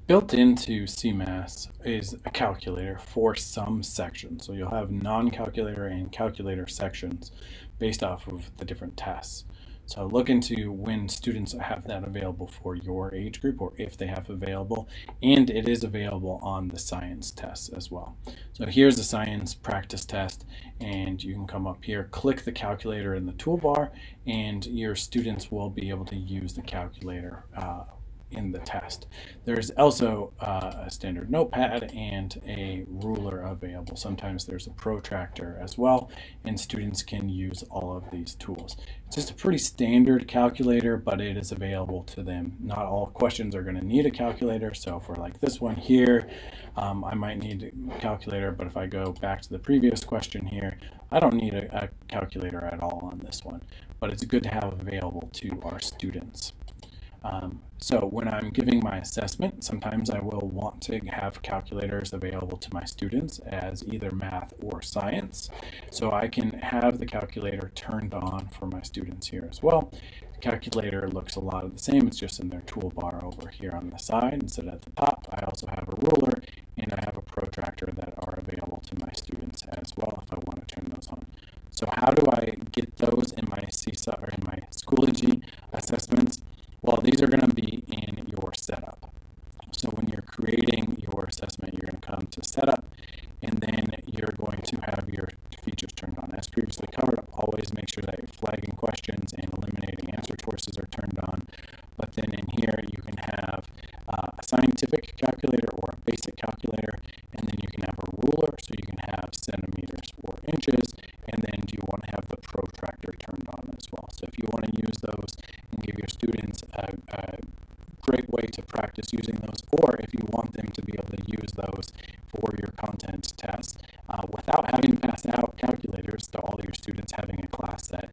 Built into CMAS is a calculator for some sections. So you'll have non-calculator and calculator sections based off of the different tests. So look into when students have that available for your age group, or if they have available, and it is available on the science tests as well. So here's the science practice test, and you can come up here, click the calculator in the toolbar, and your students will be able to use the calculator in the test. There's also a standard notepad and a ruler available. Sometimes there's a protractor as well, and students can use all of these tools. It's just a pretty standard calculator, but it is available to them. Not all questions are going to need a calculator, so for like this one here, I might need a calculator, but if I go back to the previous question here, I don't need a calculator at all on this one, but it's good to have available to our students. So when I'm giving my assessment, sometimes I will want to have calculators available to my students as either math or science. So I can have the calculator turned on for my students here as well. The calculator looks a lot of the same. It's just in their toolbar over here on the side instead of at the top. I also have a ruler and I have a protractor that are available to my students as well if I want to turn those on. So how do I get those in my CSA or in my Schoology assessments? Well, these are going to be in your setup. So when you're creating your assessment, you're going to come to setup, and then you're going to have your features turned on. As previously covered, always make sure that your flagging questions and eliminating answer choices are turned on. But then in here, you can have a scientific calculator or a basic calculator, and then you can have a ruler, so you can have centimeters or inches, and then you want to have the protractor turned on as well. So if you want to use those and give your students a great way to practice using those, or if you want them to be able to use those for your content tests without having to pass out calculators to all your students, having a class that